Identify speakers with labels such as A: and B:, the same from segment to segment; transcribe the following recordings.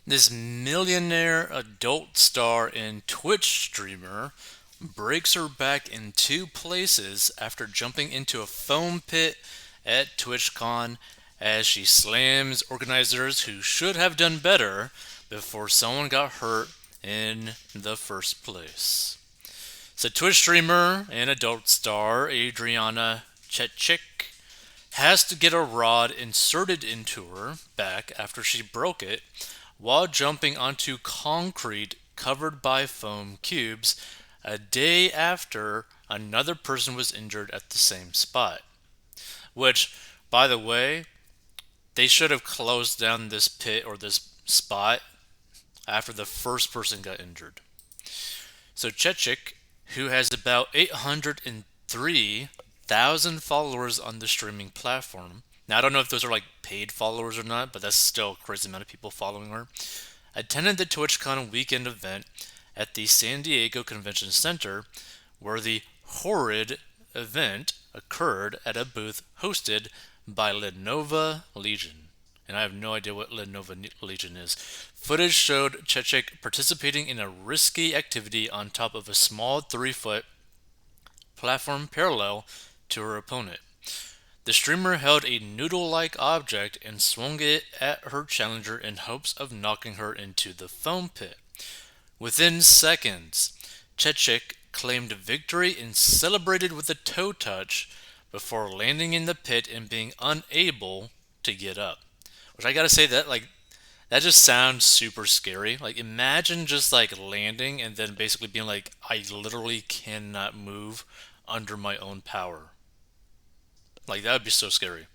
A: This millionaire adult star and Twitch streamer breaks her back in two places after jumping into a foam pit at TwitchCon as she slams organizers who should have done better before someone got hurt in the first place. So, Twitch streamer and adult star Adriana Chechik has to get a rod inserted into her back after she broke it while jumping onto concrete covered by foam cubes a day after another person was injured at the same spot. Which, by the way, they should have closed down this pit or this spot after the first person got injured. So Chechik, who has about 803,000 followers on the streaming platform. Now I don't know if those are like paid followers or not, but that's still a crazy amount of people following her. Attended the TwitchCon weekend event at the San Diego Convention Center, where the horrid event occurred at a booth hosted by Lenovo Legion. And I have no idea what Lenovo Legion is. Footage showed Chechik participating in a risky activity on top of a small 3-foot platform parallel to her opponent. The streamer held a noodle-like object and swung it at her challenger in hopes of knocking her into the foam pit. Within seconds, Chechik claimed victory and celebrated with a toe touch before landing in the pit and being unable to get up. Which I gotta say that just sounds super scary. Like imagine just like landing and then basically being like, I literally cannot move under my own power. Like that would be so scary.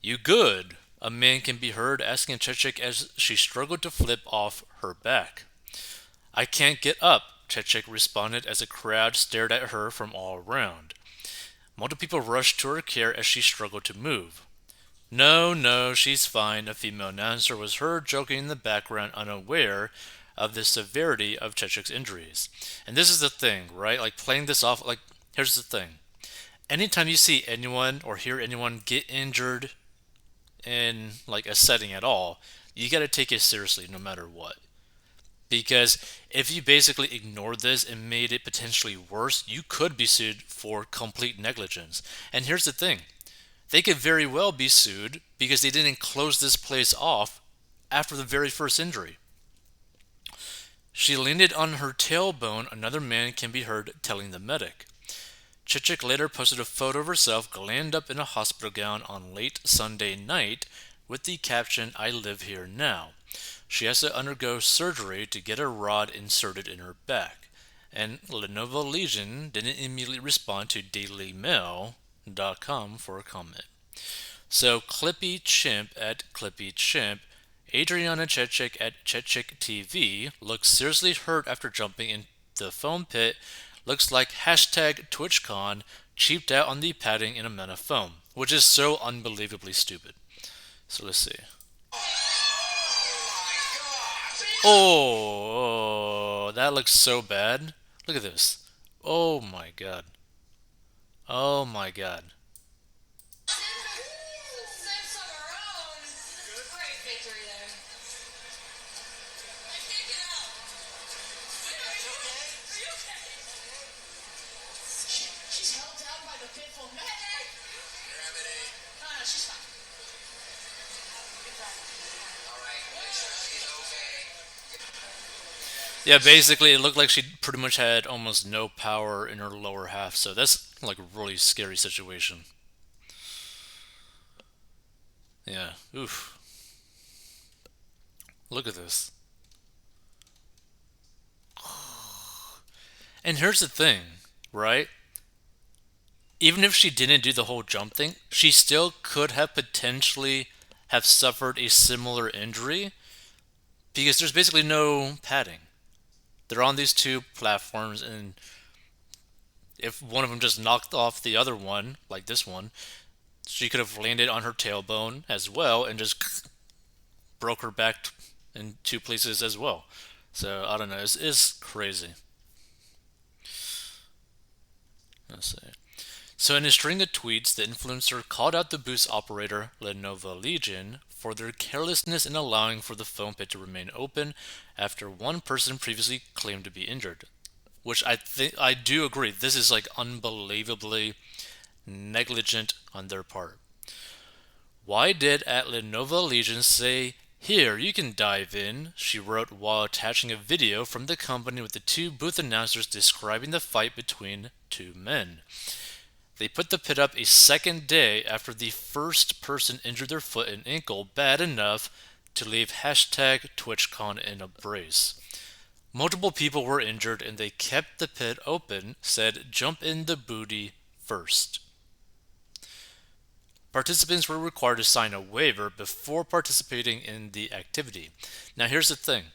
A: You good? A man can be heard asking Chechik as she struggled to flip off her back. I can't get up, Chechik responded as a crowd stared at her from all around. Multiple people rushed to her care as she struggled to move. No, no, she's fine, a female announcer was heard joking in the background, unaware of the severity of Chechik's injuries. And this is the thing, right? Like playing this off, like, here's the thing. Anytime you see anyone or hear anyone get injured in like a setting at all, you gotta take it seriously no matter what. Because if you basically ignored this and made it potentially worse, you could be sued for complete negligence. And here's the thing, they could very well be sued because they didn't close this place off after the very first injury. She landed on her tailbone, another man can be heard telling the medic. Chechik later posted a photo of herself glammed up in a hospital gown on late Sunday night with the caption, I live here now. She has to undergo surgery to get a rod inserted in her back. And Lenovo Legion didn't immediately respond to dailymail.com for a comment. So Clippy Chimp at Clippy Chimp, Adriana Chechik at Chechik TV looks seriously hurt after jumping in the foam pit. Looks like hashtag TwitchCon cheaped out on the padding in amount of foam, which is so unbelievably stupid. So let's see. Oh, that looks so bad. Look at this. Oh my god. Oh my god. Yeah, basically, it looked like she pretty much had almost no power in her lower half, so that's like a really scary situation. Yeah, oof. Look at this. And here's the thing, right? Even if she didn't do the whole jump thing, she still could have potentially have suffered a similar injury because there's basically no padding. They're on these two platforms, and if one of them just knocked off the other one, like this one, she could have landed on her tailbone as well and just broke her back in two places as well. So I don't know. It's crazy. Let's see. So in a string of tweets, the influencer called out the boost operator Lenovo Legion for their carelessness in allowing for the foam pit to remain open after one person previously claimed to be injured. Which I do agree. This is like unbelievably negligent on their part. Why did at Lenovo Legion say, "Here, you can dive in," she wrote while attaching a video from the company with the two booth announcers describing the fight between two men. They put the pit up a second day after the first person injured their foot and ankle bad enough to leave hashtag Twitchcon in a brace. Multiple people were injured and they kept the pit open, said jump in the booty first. Participants were required to sign a waiver before participating in the activity. Now here's the thing.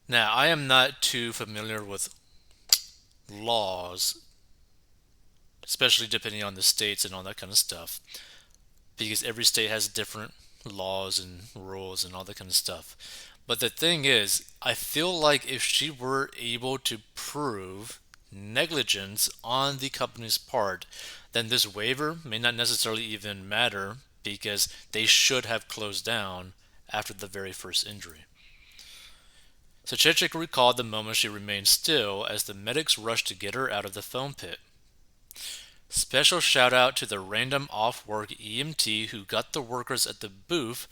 A: Now I am not too familiar with laws, especially depending on the states and all that kind of stuff, because every state has different laws and rules and all that kind of stuff. But the thing is, I feel like if she were able to prove negligence on the company's part, then this waiver may not necessarily even matter because they should have closed down after the very first injury. So Chechik recalled the moment she remained still as the medics rushed to get her out of the foam pit. Special shout out to the random off-work EMT who got the workers at the booth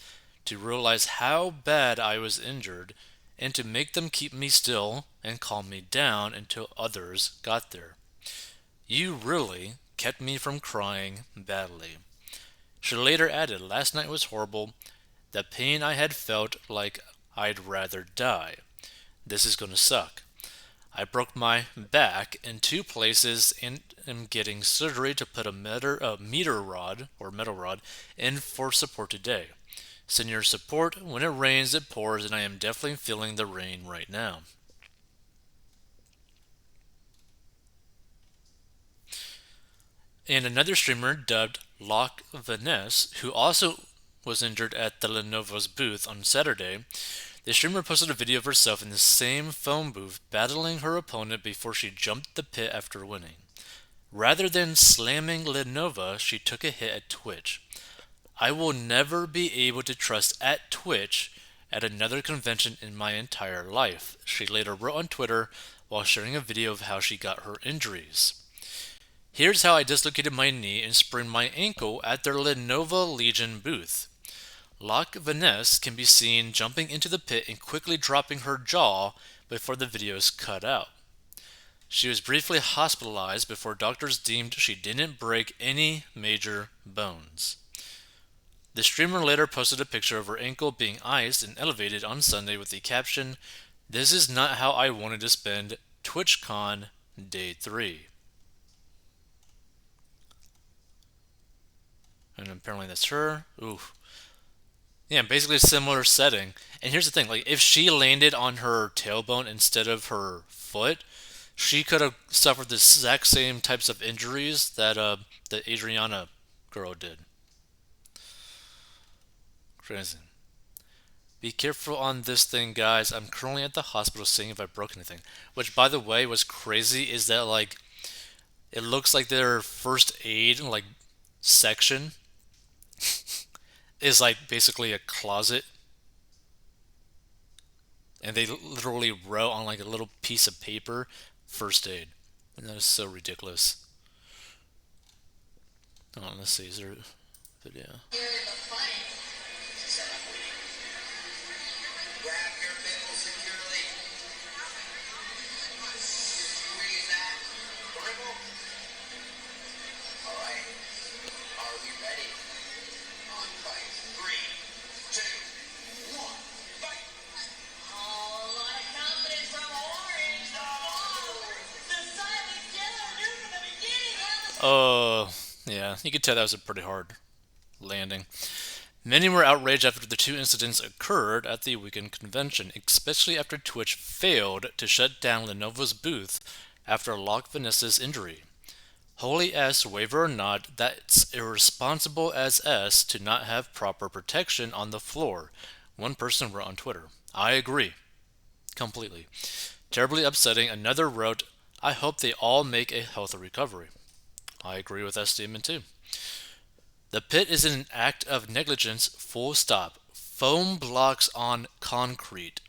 A: to realize how bad I was injured and to make them keep me still and calm me down until others got there. You really kept me from crying badly. She later added, last night was horrible. The pain I had felt like I'd rather die. This is gonna suck. I broke my back in 2 places and am getting surgery to put a meter rod or metal rod in for support today. Send your support. When it rains, it pours, and I am definitely feeling the rain right now. And another streamer dubbed Lock Vanessa, who also was injured at the Lenovo's booth on Saturday. The streamer posted a video of herself in the same phone booth battling her opponent before she jumped the pit after winning. Rather than slamming Lenovo, she took a hit at Twitch. I will never be able to trust at Twitch at another convention in my entire life, she later wrote on Twitter while sharing a video of how she got her injuries. Here's how I dislocated my knee and sprained my ankle at their Lenovo Legion booth. Lock Vanessa can be seen jumping into the pit and quickly dropping her jaw before the video is cut out. She was briefly hospitalized before doctors deemed she didn't break any major bones. The streamer later posted a picture of her ankle being iced and elevated on Sunday with the caption, "This is not how I wanted to spend TwitchCon Day 3. And apparently that's her. Oof. Yeah, basically a similar setting. And here's the thing, like if she landed on her tailbone instead of her foot, she could have suffered the exact same types of injuries that the Adriana girl did. Crazy. Be careful on this thing, guys. I'm currently at the hospital seeing if I broke anything. Which, by the way, what's crazy is that like it looks like their first aid like section is like basically a closet, and they literally wrote on like a little piece of paper, "first aid," and that is so ridiculous. Oh, let's see, is there a video? Oh, yeah, you could tell that was a pretty hard landing. Many were outraged after the 2 incidents occurred at the weekend convention, especially after Twitch failed to shut down Lenovo's booth after Lock Vanessa's injury. Holy S, waiver or not, that's irresponsible as S to not have proper protection on the floor, one person wrote on Twitter. I agree. Completely. Terribly upsetting, another wrote, I hope they all make a healthy recovery. I agree with that statement too. The pit is an act of negligence, full stop. Foam blocks on concrete.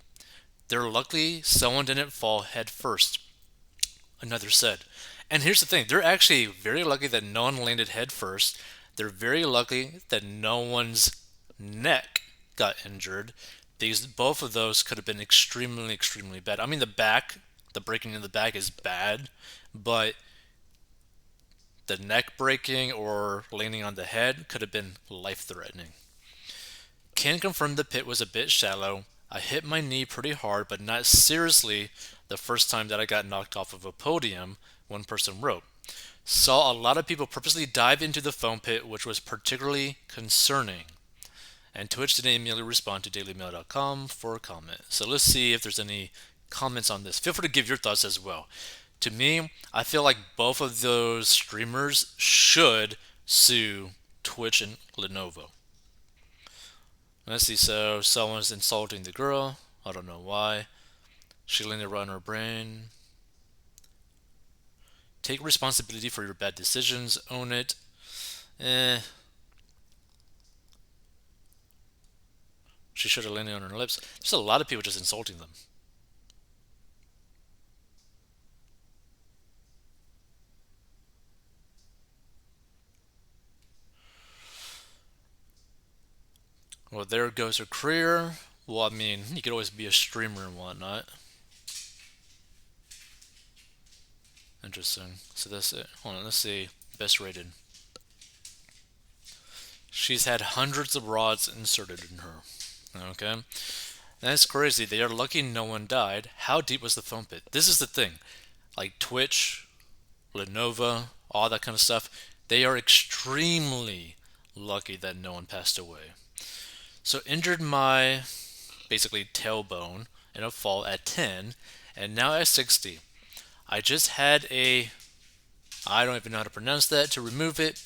A: They're lucky someone didn't fall head first, another said. And here's the thing, they're actually very lucky that no one landed head first. They're very lucky that no one's neck got injured, because both of those could have been extremely, extremely bad. I mean, the breaking in the back is bad, but the neck breaking or landing on the head could have been life threatening. Can confirm the pit was a bit shallow. I hit my knee pretty hard, but not seriously the first time that I got knocked off of a podium, one person wrote. Saw a lot of people purposely dive into the foam pit, which was particularly concerning. And Twitch didn't immediately respond to dailymail.com for a comment. So let's see if there's any comments on this. Feel free to give your thoughts as well. To me, I feel like both of those streamers should sue Twitch and Lenovo. Let's see, so someone's insulting the girl. I don't know why. She landed right on her brain. Take responsibility for your bad decisions. Own it. She should have landed on her lips. There's a lot of people just insulting them. Well, there goes her career. Well, I mean, you could always be a streamer and whatnot. Interesting. So that's it. Hold on, let's see. Best rated. She's had hundreds of rods inserted in her. Okay? That's crazy. They are lucky no one died. How deep was the foam pit? This is the thing. Like Twitch, Lenovo, all that kind of stuff, they are extremely lucky that no one passed away. So injured my basically tailbone in a fall at 10, and now at 60. I just had I don't even know how to pronounce that, to remove it.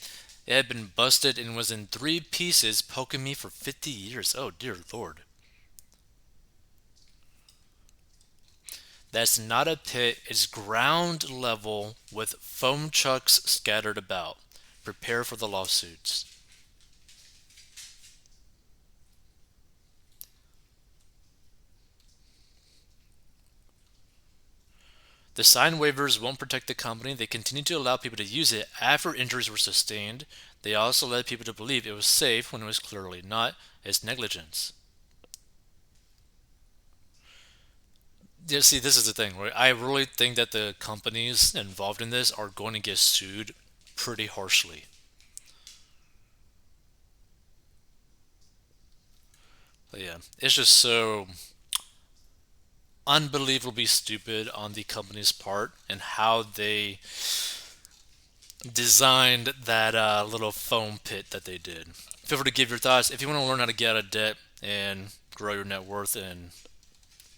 A: It had been busted and was in 3 pieces, poking me for 50 years. Oh dear lord. That's not a pit, it's ground level with foam chucks scattered about. Prepare for the lawsuits. The sign waivers won't protect the company. They continue to allow people to use it after injuries were sustained. They also led people to believe it was safe when it was clearly not. It's negligence. Yeah, see, this is the thing, right? I really think that the companies involved in this are going to get sued pretty harshly. But yeah, it's just so unbelievably stupid on the company's part and how they designed that little foam pit that they did. Feel free to give your thoughts. If you want to learn how to get out of debt and grow your net worth and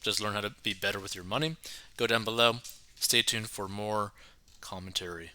A: just learn how to be better with your money, go down below. Stay tuned for more commentary.